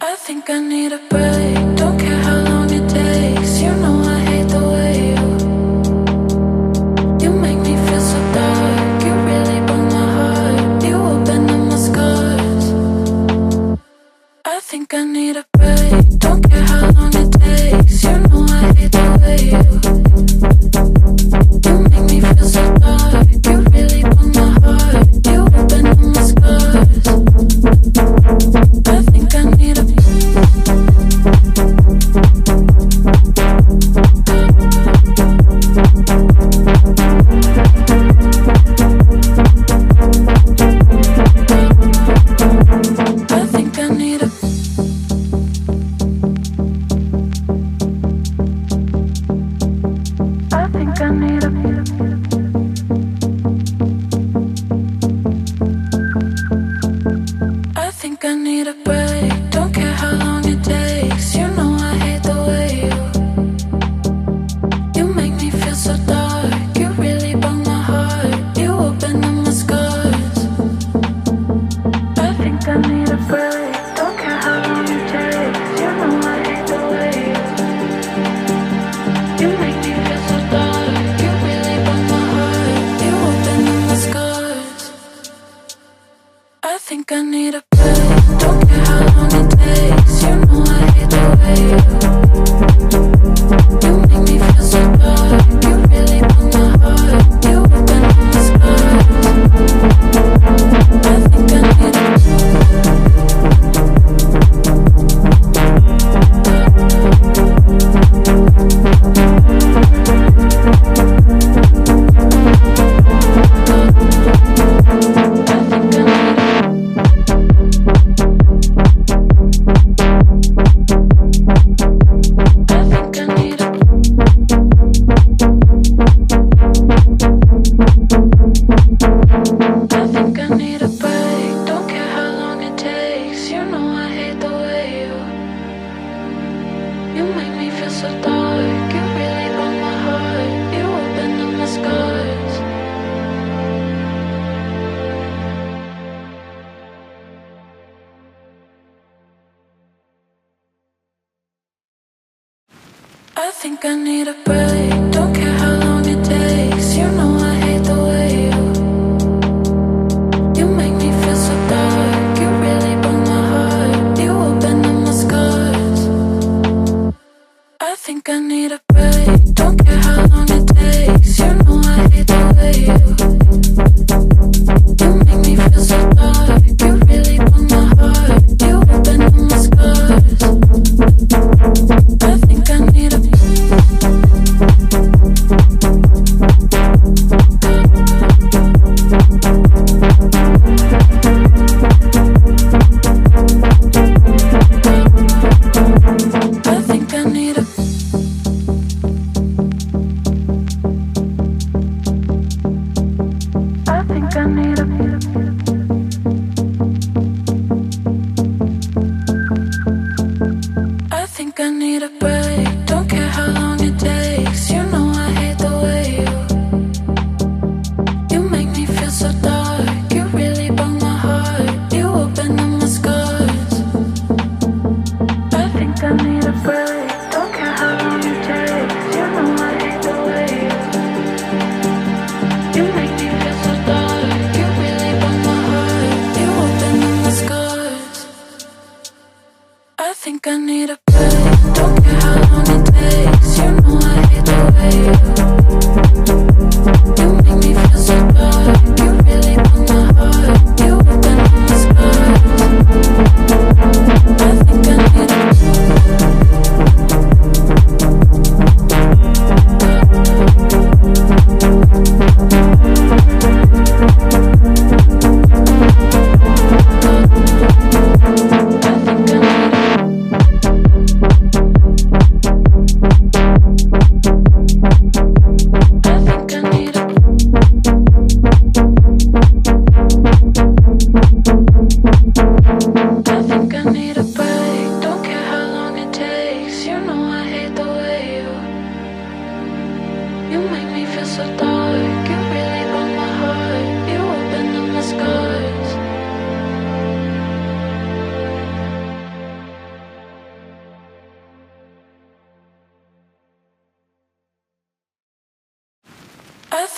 I think I need a break. Don't care how long it takes. You know I hate the way you make me feel so dark. You really broke my heart. You opened up my scars. I think I need a break. Don't care how long it takes. You know I hate the way you make me feel so dark. You really broke my heart. You opened up my scars. I think I need a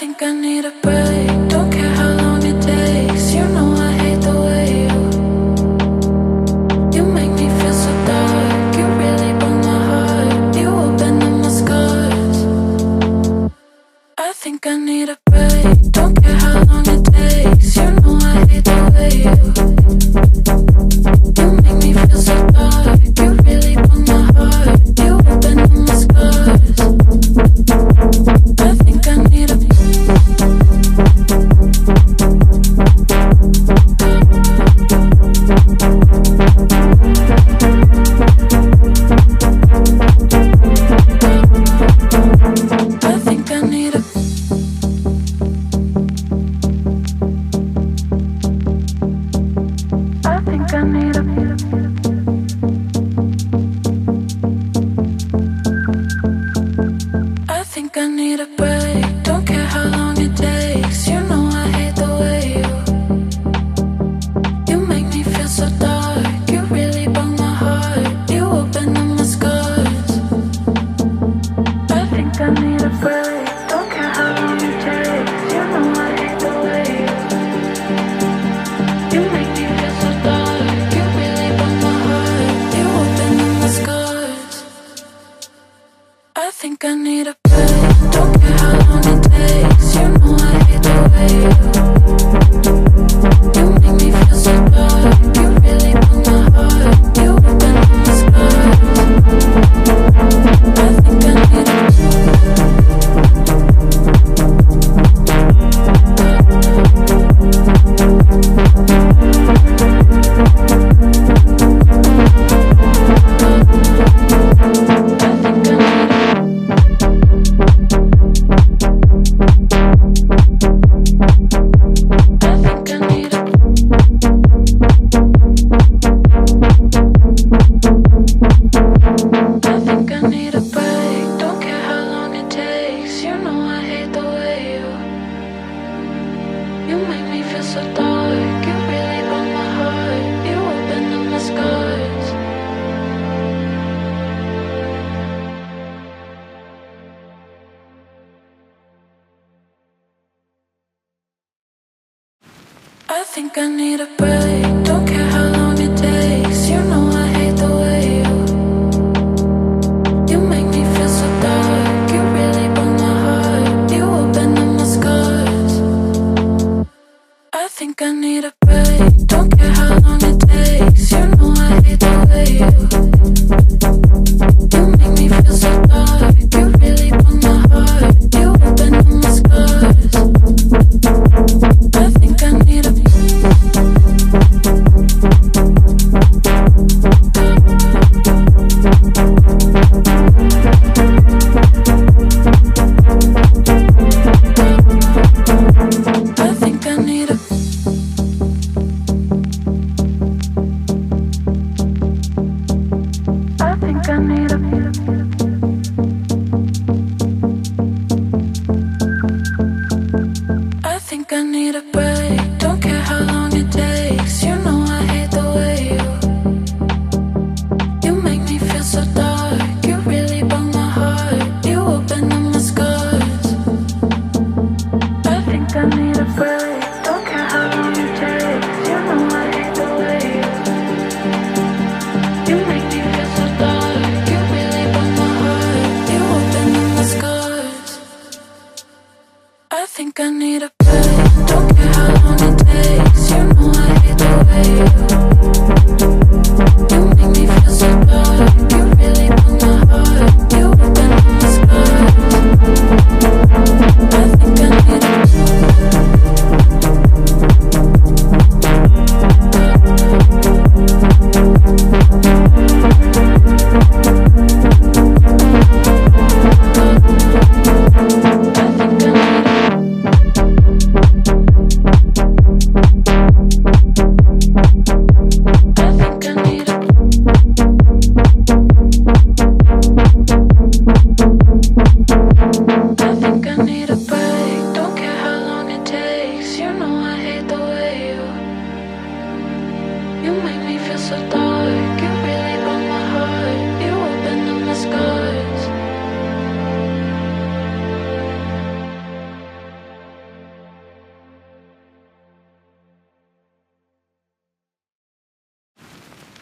think I need a break. Don't care how long it takes. You know I hate the way you make me feel so dark. You really broke my heart. You opened up my scars. I think I need a break. Don't care how long it takes. You know I hate the way you make me feel so dark. You really broke my heart. You opened up my scars. I think I need a I think I need a I think I need a I think I need a break. Don't care how long it takes. You know I hate the way you make me feel so dark. You really broke my heart. You opened up my scars. I think I need a break. Don't care how long it takes. You know I hate the way you make me feel so dark. You really broke my heart. You opened up my scars. I think I need a break. Don't care how long it takes. You know I hate the way you make me feel so dark. You really broke my heart. You opened up my scars. I think I need a I think I need a break. Don't care how long it takes. You know I hate the way you make me feel so dark. You really broke my heart. You opened up my scars. I think I need a break. Don't care how long it takes. You know I hate the way you make me feel so dark. You really broke my heart. You opened up my scars. I think I need a I think I need a I think I need a I think I need a break. Don't care how long it takes. You know I hate the way you make me feel so dark. You really broke my heart. You opened up my scars. I think I need a break. Don't care how long it takes. You know I hate the way you make me feel so dark. You really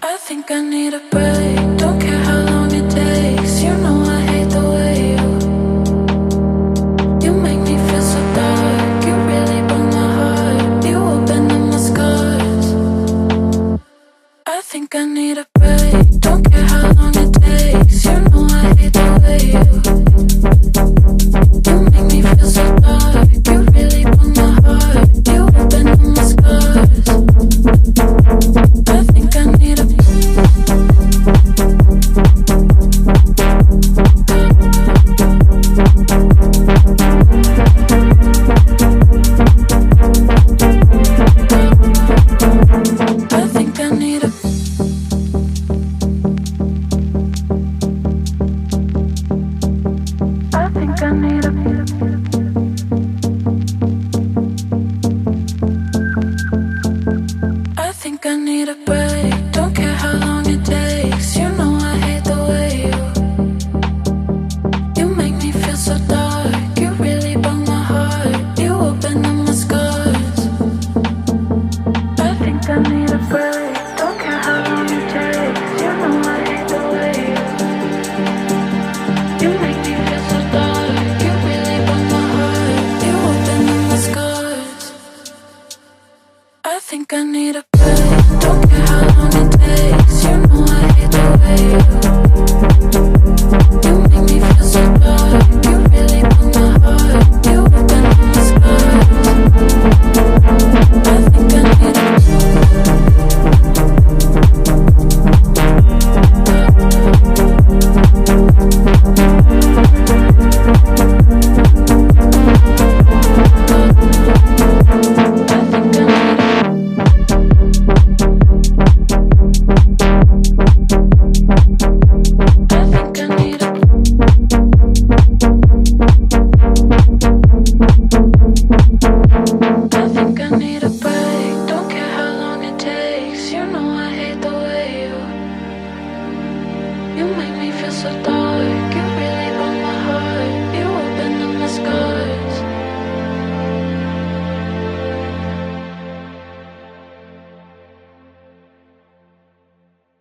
I think I need a break. Don't care how long it takes. You know I hate the way you make me feel so dark. You really broke my heart. You opened up my scars. I think I need a break. Don't care how long it takes. You know I hate the way you make me feel so dark. You really broke my heart. You opened up my scars. I think I need a I think I need a I think I need a I think I need a break. Don't care how long it takes. You know I hate the way you make me feel so dark. You really broke my heart. You opened up my scars. I think I need a break. Don't care how long it takes. You know I hate the way you make me feel so dark. You really broke my heart. You opened up my scars. I think I need a break. Don't care how long it takes. You know I hate the way you make me feel so dark. You really broke my heart. You opened up my scars. I think I need a I think I need a break. Don't care how long it takes. You know I hate the way you make me feel so dark. You really broke my heart. You opened up my scars. I think I need a break. Don't care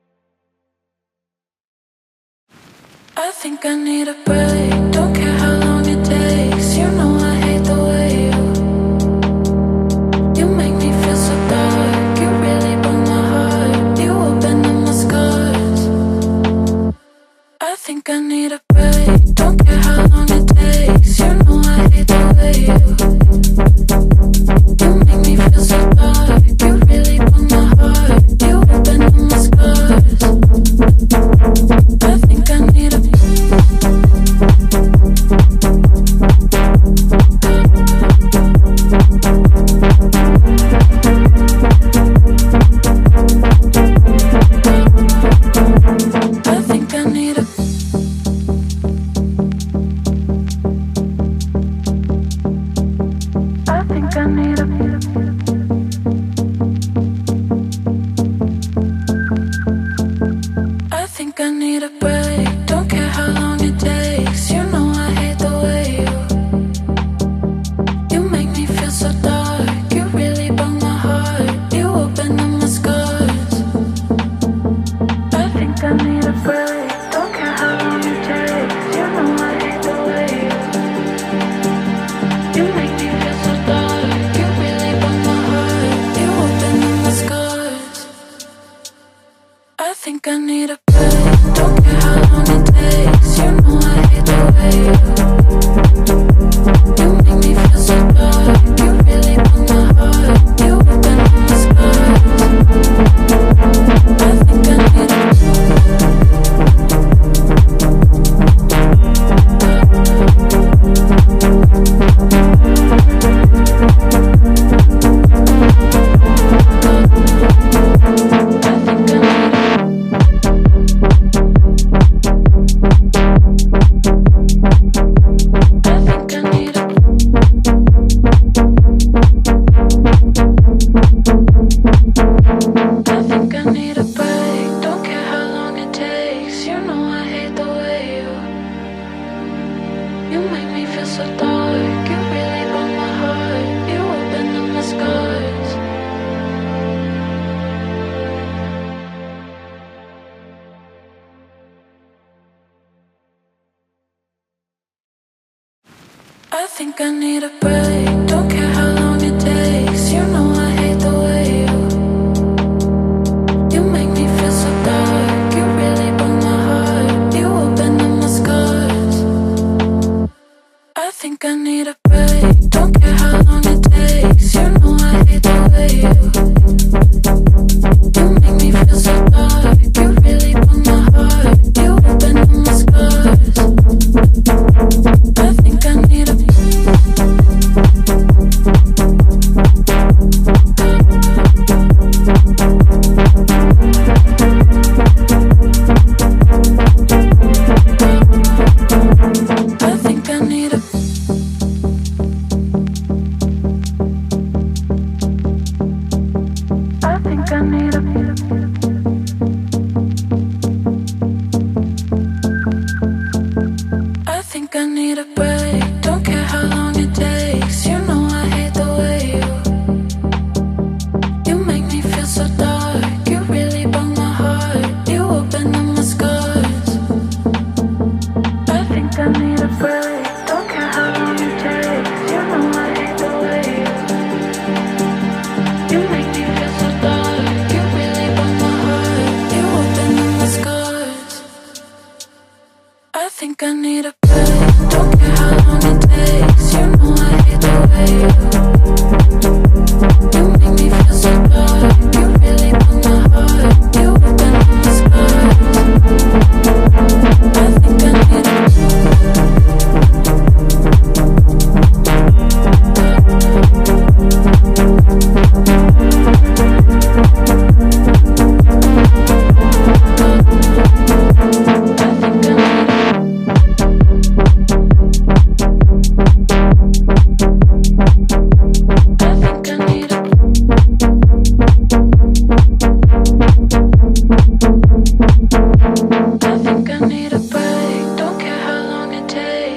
how long it takes. You know I hate the way you make me feel so dark. You really broke my heart. You opened up my scars. I think I need a break. Don't care how long it takes. You know I hate the way you make me feel so dark. You really broke my heart. You opened up my scars. I think I need a I think I need a I think I need a I think I need a break. Don't care how long it takes. You know I hate the way you make me feel so dark. You really broke my heart. You opened up my scars. I think I need a break. Don't care how long it takes. You know I hate the way you make me feel so dark. You really broke my heart. You opened up my scars. I think I need a break. Don't care how long it takes. You know I hate the way you make me feel so dark. You really broke my heart. You opened up my scars. I think I need a I think I need a think I need a break. Don't care how long it takes. You know I hate the way you make me feel so dark. You really broke my heart. You opened up my scars. I think I need a break. Don't care how long it takes. You know I hate the way you make me feel so dark. You really broke my heart. You opened up my scars. I think I need a I think I need a I think I need a I think I need a break. Don't care how long it takes. You know I hate the way you make me feel so dark. You really broke my heart. You opened up my scars. I think I need a break. Don't care how long it takes. You know I hate the way you make me feel so dark. You really broke my heart. You opened up my scars. I think I need a break.